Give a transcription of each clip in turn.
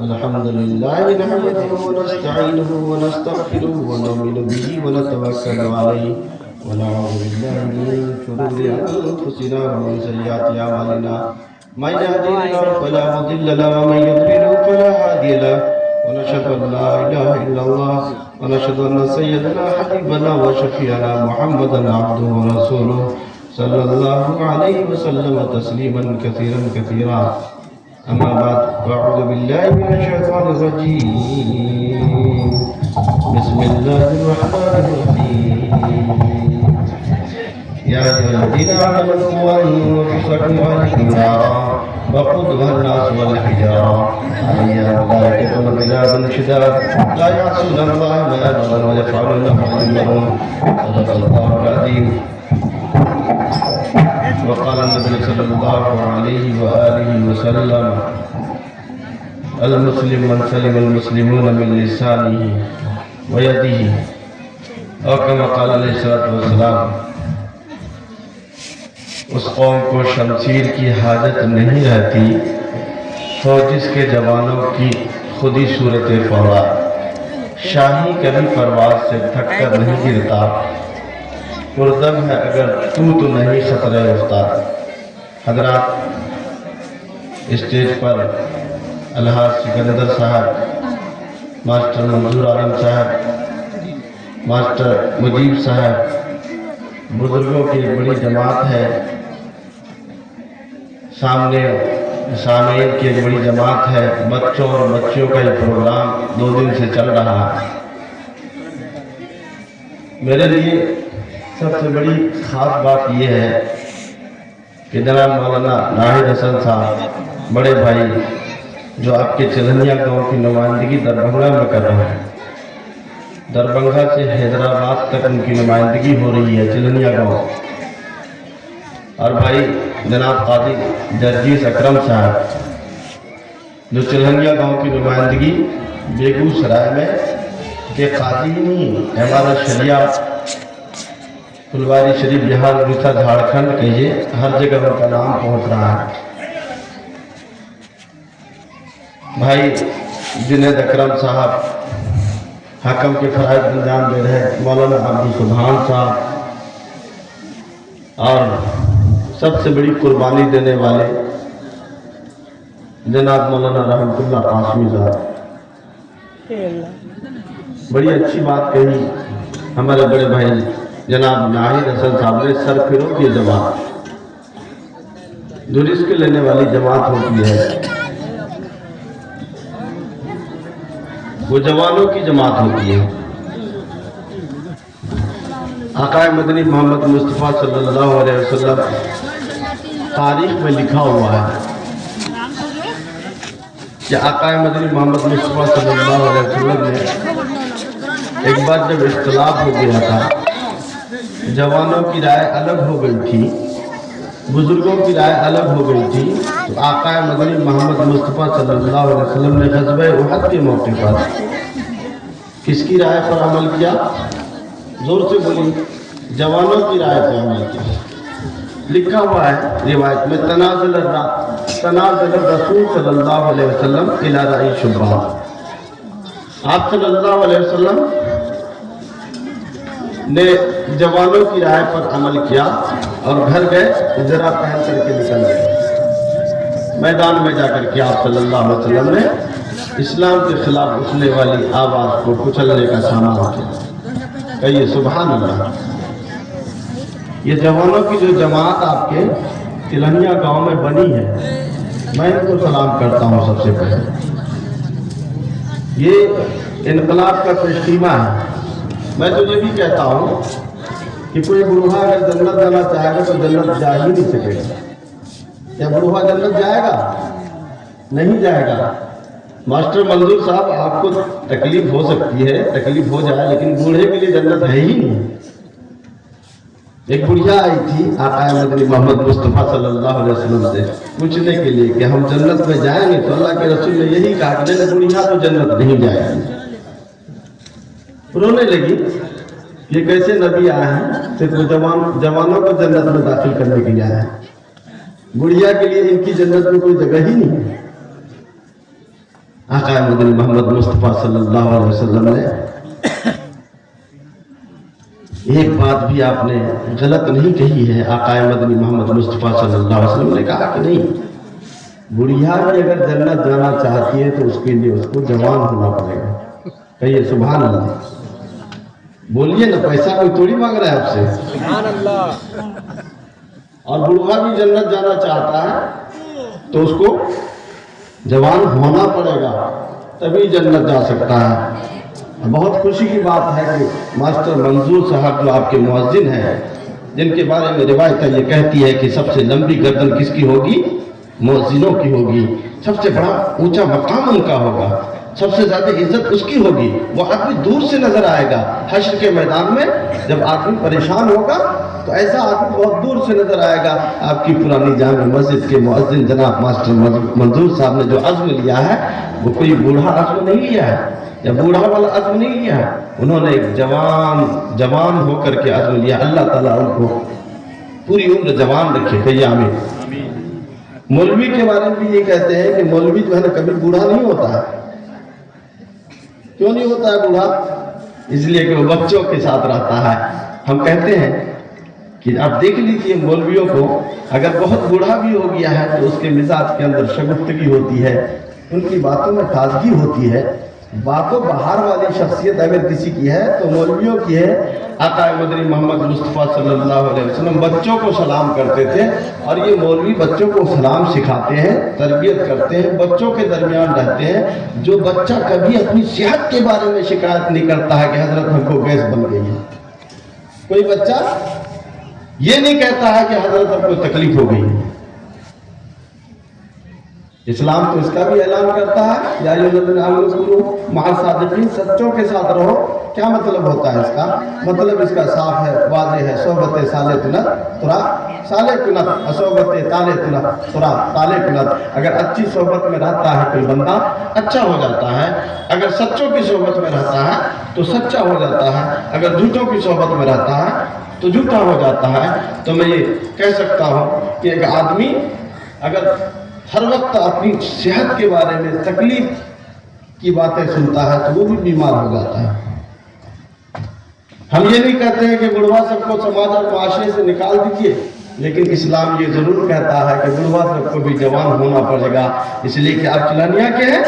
الحمد لله نحمده ونستعينه ونستغفره ونؤمن به ونتوكل عليه ونعوذ بالله من شرور أنفسنا ومن سيئات أعمالنا من يهده الله فلا مضل له ومن يضلل فلا هادي له ونشهد أن لا إله إلا الله ونشهد أن سيدنا حبيبنا وشفيعنا محمدا عبده ورسوله صلى الله عليه وسلم تسليما كثيرا كثيرا. أما بعد فأعوذ بالله من الشيطان الرجيم. بسم الله الرحمن الرحيم. يا أيها الذين آمنوا أنفسكم وأهليكم نارا وقودها الناس والحجارة عليها ملائكة غلاظ شداد لا يعصون الله ما أمرهم ويفعلون ما يؤمرون. صدق الله العظيم. وقال النبي صلى الله عليه وآله وسلم المسلم من سلم المسلمون من لسانه ويده اور كما قال علیہ الصلوۃ والسلام اس قوم کو شمشیر کی حاجت نہیں رہتی تو جس کے جوانوں کی خودی صورت فورا شاہی کبھی پرواز سے تھک کر نہیں گرتا پردم ہے اگر تو نہیں خطرہ افتاد. حضرات اسٹیج پر الحاج سکندر صاحب، ماسٹر منظور عالم صاحب، ماسٹر مجیب صاحب، بزرگوں کی بڑی جماعت ہے، سامنے سامعین کی ایک بڑی جماعت ہے، بچوں اور بچیوں کا یہ پروگرام 2 دن سے چل رہا ہے. میرے لیے سب سے بڑی خاص بات یہ ہے کہ جناب مولانا ناہید حسن صاحب بڑے بھائی جو آپ کے چلنیا گاؤں کی نمائندگی دربھنگہ میں کر رہے ہیں، دربھنگہ سے حیدرآباد تک ان کی نمائندگی ہو رہی ہے چلنیا گاؤں. اور بھائی جناب قاضی جرجیس اکرم صاحب جو چلنیا گاؤں کی نمائندگی بیگو سرائے میں کہ قاضی ہی نہیں ہمارا شریعہ پھلواری شریف بہار اڑیسہ جھارکھنڈ کہیے ہر جگہ ان کا نام پہنچ رہا ہے. بھائی جنید اکرم صاحب حکم کے فرائض انجام دے رہے مولانا عبدالسبحان صاحب اور سب سے بڑی قربانی دینے والے جناب مولانا رحمت اللہ قاسمی صاحب. بڑی اچھی بات کہی ہمارے بڑے بھائی جناب ناہید حسن صاحب نے. سر پھرو کی جماعت جو رزق لینے والی جماعت ہوتی ہے وہ جوانوں کی جماعت ہوتی ہے. آقا مدنی محمد مصطفیٰ صلی اللہ علیہ وسلم تاریخ میں لکھا ہوا ہے کہ آقا مدنی محمد مصطفیٰ صلی اللہ علیہ وسلم نے ایک بار جب اختلاف ہو گیا تھا، جوانوں کی رائے الگ ہو گئی تھی، بزرگوں کی رائے الگ ہو گئی تھی، تو آقا مدنی محمد مصطفیٰ صلی اللہ علیہ وسلم نے غزوہ احد کے موقع پر کس کی رائے پر عمل کیا؟ زور سے بولی. جوانوں کی رائے پر عمل کیا. لکھا ہوا ہے روایت میں تنازل الرسول صلی اللہ علیہ وسلم الی رأی شبان. آپ صلی اللہ علیہ وسلم نے جوانوں کی رائے پر عمل کیا اور گھر گئے زرا پہن کر کے نکل گئے. میدان میں جا کر کے آپ صلی اللہ علیہ وسلم نے اسلام کے خلاف اٹھنے والی آواز کو کچلنے کا سامان کیا. کہیے سبحان اللہ. یہ جوانوں کی جو جماعت آپ کے چلنیا گاؤں میں بنی ہے، میں ان کو سلام کرتا ہوں. سب سے پہلے یہ انقلاب کا تجربہ ہے. میں تو یہ بھی کہتا ہوں کہ کوئی بروہا اگر جنت جانا چاہے گا تو جنت جا ہی نہیں سکے گا. کیا بروہا جنت جائے گا؟ نہیں جائے گا. ماسٹر منظور صاحب آپ کو تکلیف ہو سکتی ہے، تکلیف ہو جائے، لیکن بوڑھے کے لیے جنت ہے ہی نہیں. ایک بڑھیا آئی تھی آقا مدنی محمد مصطفیٰ صلی اللہ علیہ وسلم سے پوچھنے کے لیے کہ ہم جنت میں جائیں گے، تو اللہ کے رسول نے یہی کہا کہ بڑھیا تو جنت نہیں جائے گی. رونے لگی. یہ کیسے نبی آئے ہیں صرف جوانوں کو جنت میں داخل کرنے کے لیے آئے ہیں، بڑھیا کے لیے ان کی جنت میں کوئی جگہ ہی نہیں ہے. آقا مدنی محمد مصطفیٰ صلی اللہ علیہ وسلم نے ایک بات بھی آپ نے غلط نہیں کہی ہے. آقا مدنی محمد مصطفیٰ صلی اللہ علیہ وسلم نے کہا کہ نہیں، بڑھیا بھی اگر جنت جانا چاہتی ہے تو اس کے لیے اس کو جوان ہونا پڑے گا. کہیے سبحان اللہ، بولیے نا، پیسہ کوئی تھوڑی مانگ رہا ہے آپ سے. سبحان اللہ. اور بوڑھا بھی جنت جانا چاہتا ہے تو اس کو جوان ہونا پڑے گا، تبھی جنت جا سکتا ہے. بہت خوشی کی بات ہے کہ ماسٹر منظور صاحب جو آپ کے مؤذن ہیں، جن کے بارے میں روایت یہ کہتی ہے کہ سب سے لمبی گردن کس کی ہوگی؟ مؤذنوں کی ہوگی. سب سے بڑا اونچا مقام ان کا ہوگا، سب سے زیادہ عزت اس کی ہوگی. وہ آدمی دور سے نظر آئے گا حشر کے میدان میں. جب آدمی پریشان ہوگا تو ایسا آدمی بہت دور سے نظر آئے گا. آپ کی پرانی جامع مسجد کے مؤذن جناب ماسٹر منظور صاحب نے جو عزم لیا ہے، وہ کوئی بوڑھا عزم نہیں لیا ہے یا بوڑھا والا عزم نہیں لیا ہے. انہوں نے ایک جوان ہو کر کے عزم لیا. اللہ تعالیٰ ان کو پوری عمر جوان رکھے. کہیے آمین. مولوی کے بارے میں بھی یہ کہتے ہیں کہ مولوی جو ہے نا کبھی بوڑھا نہیں ہوتا ہے. کیوں نہیں ہوتا ہے بوڑھا؟ اس لیے کہ وہ بچوں کے ساتھ رہتا ہے. ہم کہتے ہیں کہ آپ دیکھ لیجیے مولویوں کو، اگر بہت بوڑھا بھی ہو گیا ہے تو اس کے مزاج کے اندر شگفتگی ہوتی ہے، ان کی باتوں میں تازگی ہوتی ہے. باتوں بہار والی شخصیت اگر کسی کی ہے تو مولویوں کی ہے. آقا مدنی محمد مصطفیٰ صلی اللہ علیہ وسلم بچوں کو سلام کرتے تھے، اور یہ مولوی بچوں کو سلام سکھاتے ہیں، تربیت کرتے ہیں، بچوں کے درمیان رہتے ہیں. جو بچہ کبھی اپنی صحت کے بارے میں شکایت نہیں کرتا ہے کہ حضرت ہم کو گیس بن گئی ہے، کوئی بچہ یہ نہیں کہتا ہے کہ حضرت ہم کو تکلیف ہو گئی ہے. اسلام تو اس کا بھی اعلان کرتا ہے، یا ایھا الذین آمنوا مع الصادقین، سچوں کے ساتھ رہو. کیا مطلب ہوتا ہے اس کا؟ مطلب اس کا صاف ہے، واضح ہے. صحبت صالح کنت ترا صالح کنت، صحبت طالح کنت ترا طالح کنت. اگر اچھی صحبت میں رہتا ہے کوئی بندہ اچھا ہو جاتا ہے. اگر سچوں کی صحبت میں رہتا ہے تو سچا ہو جاتا ہے. اگر جھوٹوں کی صحبت میں رہتا ہے تو جھوٹا ہو جاتا ہے. تو میں یہ کہہ سکتا ہوں کہ ایک آدمی اگر ہر وقت اپنی صحت کے بارے میں تکلیف کی باتیں سنتا ہے تو وہ بھی بیمار ہو جاتا ہے. ہم یہ نہیں کہتے ہیں کہ بڑھوا سب کو سماج اور معاشرے سے نکال دیجیے، لیکن اسلام یہ ضرور کہتا ہے کہ بڑھوا سب کو بھی جوان ہونا پڑے گا. اس لیے کہ آپ چلانیہ کے ہیں،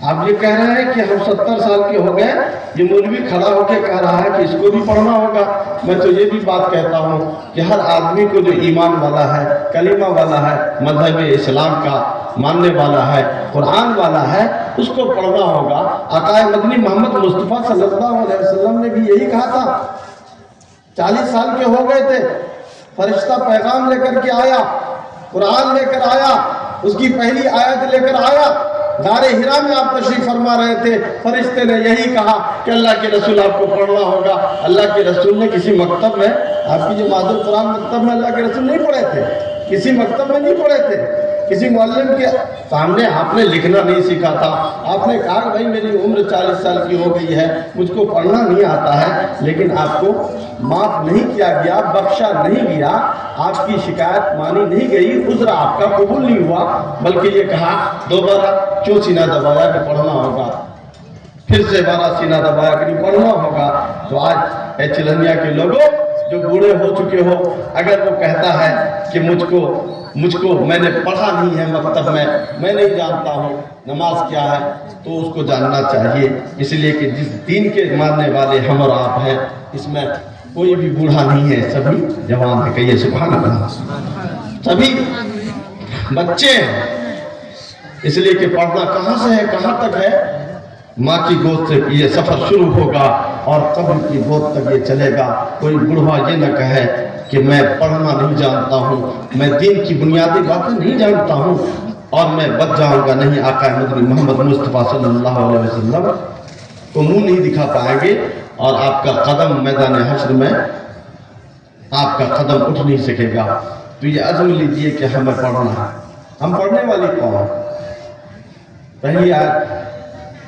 آپ یہ کہہ رہے ہیں کہ ہم 70 سال کے ہو گئے. یہ مولوی کھڑا ہو کے کہہ رہا ہے کہ اس کو بھی پڑھنا ہوگا. میں تو یہ بھی بات کہتا ہوں کہ ہر آدمی کو جو ایمان والا ہے، کلمہ والا ہے، مذہب اسلام کا ماننے والا ہے، قرآن والا ہے، اس کو پڑھنا ہوگا. آقا مدنی محمد مصطفیٰ صلی اللہ علیہ وسلم نے بھی یہی کہا تھا. 40 سال کے ہو گئے تھے، فرشتہ پیغام لے کر کے آیا، قرآن لے کر آیا، اس کی پہلی آیت لے کر آیا. غار حرا میں آپ تشریف فرما رہے تھے، فرشتے نے یہی کہا کہ اللہ کے رسول آپ کو پڑھنا ہوگا. اللہ کے رسول نے کسی مکتب میں، آپ کی جو معذور قرآن مکتب میں اللہ کے رسول نہیں پڑھے تھے، کسی مکتب میں نہیں پڑھے تھے، کسی معلم کے سامنے آپ نے لکھنا نہیں سیکھا تھا. آپ نے کہا کہ بھائی میری عمر 40 سال کی ہو گئی ہے، مجھ کو پڑھنا نہیں آتا ہے. لیکن آپ کو معاف نہیں کیا گیا، بخشا نہیں گیا، آپ کی شکایت مانی نہیں گئی، عذر آپ کا قبول نہیں ہوا، بلکہ یہ کہا دوبارہ کیوں سینہ دبایا کہ پڑھنا ہوگا، پھر سے بارہ سینہ دبایا کہ نہیں پڑھنا ہوگا. تو آج اے چلنیا کے لوگوں جو بوڑھے ہو چکے ہو، اگر وہ کہتا ہے کہ مجھ کو میں نے پڑھا نہیں ہے مکتب میں نہیں جانتا ہوں نماز کیا ہے، تو اس کو جاننا چاہیے. اس لیے کہ جس دین کے ماننے والے ہم اور آپ ہیں، اس میں کوئی بھی بوڑھا نہیں ہے، سبھی جوان ہیں. کہیے سبحان اللہ. سبھی بچے ہیں. اس لیے کہ پڑھنا کہاں سے ہے، کہاں تک ہے؟ ماں کی گود سے یہ سفر شروع ہوگا اور قبر کی گود تک یہ چلے گا. کوئی بوڑھا یہ نہ کہے کہ میں پڑھنا نہیں جانتا ہوں، میں دین کی بنیادی باتیں نہیں جانتا ہوں اور میں بچ جاؤں گا. نہیں، آقا مدنی محمد مصطفیٰ صلی اللہ علیہ وسلم کو منہ نہیں دکھا پائیں گے، اور آپ کا قدم میدان حشر میں آپ کا قدم اٹھ نہیں سکے گا. تو یہ عزم لیجئے کہ ہمیں پڑھنا ہے. ہم پڑھنے والی قوم ہیں. پہلی آیت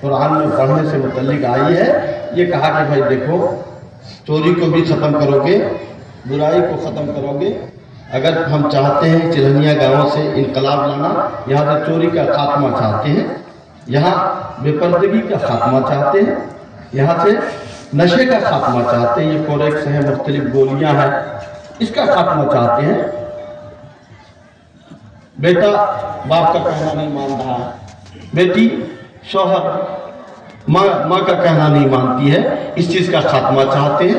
قرآن میں پڑھنے سے متعلق آئی ہے. یہ کہا کہ بھائی دیکھو، چوری کو بھی ختم کرو گے، برائی کو ختم کرو گے. اگر ہم چاہتے ہیں چلنیا گاؤں سے انقلاب لانا، یہاں سے چوری کا خاتمہ چاہتے ہیں، یہاں بے پردگی کا خاتمہ چاہتے ہیں، یہاں سے نشے کا خاتمہ چاہتے ہیں، یہ کوریکس ہیں، مختلف گولیاں ہیں، اس کا خاتمہ چاہتے ہیں۔ بیٹا باپ کا کہنا نہیں مان رہا ہے، بیٹی شوہر ماں کا کہنا نہیں مانتی ہے، اس چیز کا خاتمہ چاہتے ہیں۔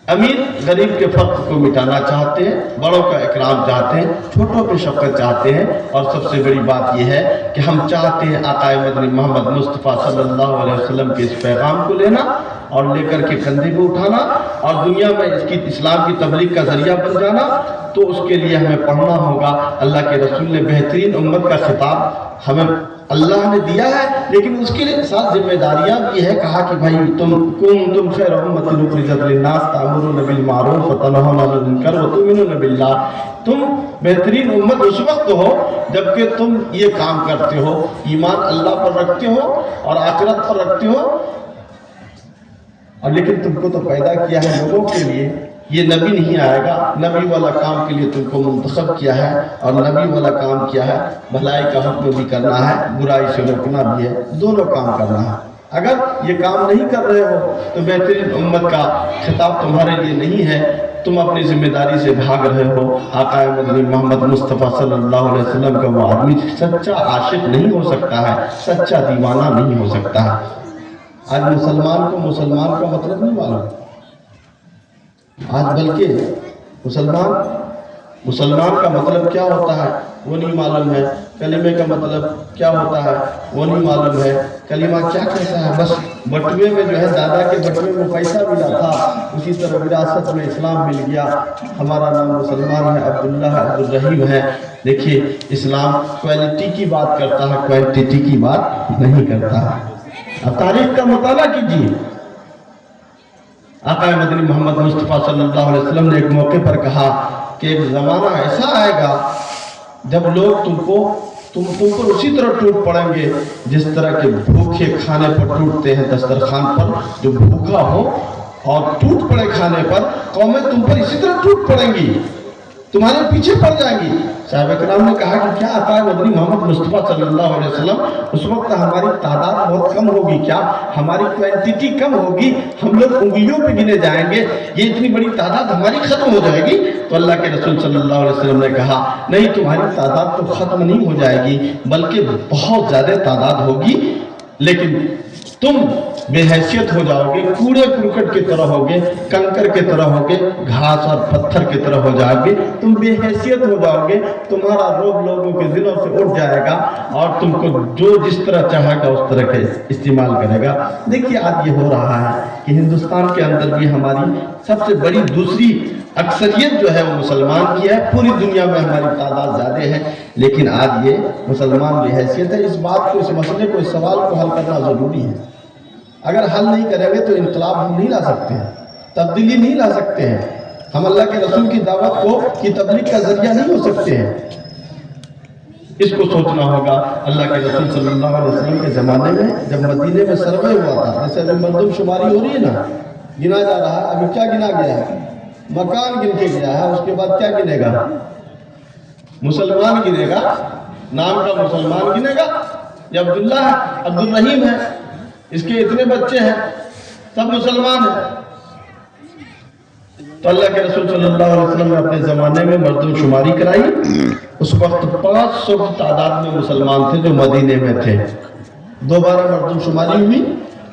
امیر غریب کے فرق کو مٹانا چاہتے ہیں، بڑوں کا اکرام چاہتے ہیں، چھوٹوں پہ شفقت چاہتے ہیں، اور سب سے بڑی بات یہ ہے کہ ہم چاہتے ہیں آقا مدنی محمد مصطفیٰ صلی اللہ علیہ وسلم کے اس پیغام کو لینا اور لے کر کے کندھے پہ اٹھانا اور دنیا میں اس کی اسلام کی تبلیغ کا ذریعہ بن جانا۔ تو اس کے لیے ہمیں پڑھنا ہوگا۔ اللہ کے رسول نے بہترین امت کا خطاب ہمیں اللہ نے دیا ہے، لیکن اس کے ساتھ ذمہ داریاں بھی ہے۔ کہا کہ بھائی تم خیر امت اخرجت للناس تأمرون بالمعروف وتنہون عن المنکر وتؤمنون باللہ۔ تم بہترین امت اس وقت ہو جبکہ تم یہ کام کرتے ہو، ایمان اللہ پر رکھتے ہو اور آخرت پر رکھتے ہو، اور لیکن تم کو تو پیدا کیا ہے لوگوں کے لیے۔ یہ نبی نہیں آئے گا، نبی والا کام کے لیے تم کو منتخب کیا ہے، اور نبی والا کام کیا ہے بھلائی کا حکم بھی کرنا ہے، برائی سے روکنا بھی ہے، دونوں کام کرنا ہے۔ اگر یہ کام نہیں کر رہے ہو تو بہترین امت کا خطاب تمہارے لیے نہیں ہے، تم اپنی ذمہ داری سے بھاگ رہے ہو۔ آقا مدنی محمد مصطفیٰ صلی اللہ علیہ وسلم کا وہ آدمی سچا عاشق نہیں ہو سکتا ہے، سچا دیوانہ نہیں ہو سکتا ہے۔ آج مسلمان کو مسلمان کا مطلب نہیں معلوم، آج بلکہ مسلمان کا مطلب کیا ہوتا ہے وہ نہیں معلوم ہے، کلمے کا مطلب کیا ہوتا ہے وہ نہیں معلوم ہے، کلمہ کیا کہتا ہے۔ بس بٹوے میں جو ہے دادا کے بٹوے میں پیسہ ملا تھا، اسی طرح وراثت میں اسلام مل گیا، ہمارا نام مسلمان ہے، عبداللہ ہے، عبدالرحیم ہے۔ دیکھیے اسلام کوالٹی کی بات کرتا ہے، کوانٹٹی کی بات نہیں کرتا ہے۔ اب تاریخ کا مطالعہ کیجیے، آقا مدنی محمد مصطفیٰ صلی اللہ علیہ وسلم نے ایک موقع پر کہا کہ ایک زمانہ ایسا آئے گا جب لوگ تم پر اسی طرح ٹوٹ پڑیں گے جس طرح کے بھوکے کھانے پر ٹوٹتے ہیں۔ دسترخوان پر جو بھوکا ہو اور ٹوٹ پڑے کھانے پر، قومیں تم پر اسی طرح ٹوٹ پڑیں گی، تمہارے پیچھے پڑ جائیں گی۔ صحابہ کرام نے کہا کہ کیا آقا مدنی محمد مصطفیٰ صلی اللہ علیہ وسلم اس وقت ہماری تعداد بہت کم ہوگی کیا؟ ہماری کوانٹٹی کم ہوگی، ہم لوگ انگلیوں پہ گنے جائیں گے، یہ اتنی بڑی تعداد ہماری ختم ہو جائے گی؟ تو اللہ کے رسول صلی اللہ علیہ وسلم نے کہا نہیں، تمہاری تعداد تو ختم نہیں ہو جائے گی بلکہ بہت زیادہ تعداد ہوگی، لیکن تم بے حیثیت ہو جاؤ گے، کوڑے کرکٹ کی طرح ہوگے، کنکر کی طرح ہوگے، گھاس اور پتھر کی طرح ہو جاؤ گے، تم بے حیثیت ہو جاؤ گے، تمہارا روب لوگوں کے دلوں سے اٹھ جائے گا اور تم کو جو جس طرح چاہے گا اس طرح کے استعمال کرے گا۔ دیکھیے آج یہ ہو رہا ہے کہ ہندوستان کے اندر بھی ہماری سب سے بڑی دوسری اکثریت جو ہے وہ مسلمان کی ہے، پوری دنیا میں ہماری تعداد زیادہ ہے، لیکن آج یہ مسلمان بے حیثیت ہے۔ اس بات کو، اس مسئلے کو، اس سوال کو حل کرنا ضروری ہے۔ اگر حل نہیں کریں گے تو انقلاب ہم نہیں لا سکتے ہیں، تبدیلی نہیں لا سکتے ہیں، ہم اللہ کے رسول کی دعوت کی تبلیغ کا ذریعہ نہیں ہو سکتے ہیں۔ اس کو سوچنا ہوگا۔ اللہ کے رسول صلی اللہ علیہ وسلم کے زمانے میں جب مدینے میں سروے ہوا تھا، جیسے ابھی مردم شماری ہو رہی ہے نا، گنا جا رہا ہے، ابھی کیا گنا گیا ہے؟ مکان گن کے گیا ہے، اس کے بعد کیا گنے گا؟ مسلمان گنے گا، نام کا مسلمان گنے گا۔ یہ عبداللہ ہے، عبدالرحیم ہے، اس کے اتنے بچے ہیں، سب مسلمان ہیں۔ تو اللہ کے رسول صلی اللہ علیہ وسلم نے اپنے زمانے میں مردم شماری کرائی، اس وقت 500 کی تعداد میں مسلمان تھے جو مدینے میں تھے۔ دوبارہ مردم شماری ہوئی،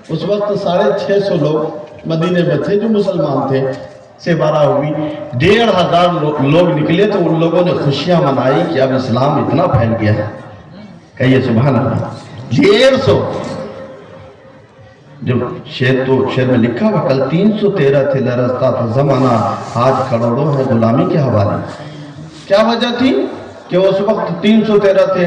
اس وقت 650 لوگ مدینے میں تھے جو مسلمان تھے، سے 12 ہوئی، 1500 لوگ نکلے تو ان لوگوں نے خوشیاں منائی کہ اب اسلام اتنا پھیل گیا ہے۔ کہیے سبحان اللہ۔ 150 جو شعر میں لکھا ہوا، کل 313 تھے لرزتا تھا زمانہ، آج کروڑوں ہے غلامی کے حوالے۔ کیا وجہ تھی کہ اس وقت 313 تھے؟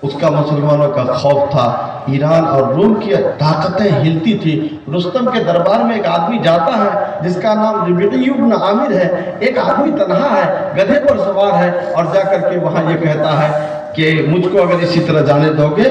اس کا مسلمانوں کا خوف تھا، ایران اور روم کی طاقتیں ہلتی تھی۔ رستم کے دربار میں ایک آدمی جاتا ہے جس کا نام ربیعی بن عامر ہے، ایک آدمی تنہا ہے، گدھے پر سوار ہے، اور جا کر کے وہاں یہ کہتا ہے کہ مجھ کو اگر اسی طرح جانے دو گے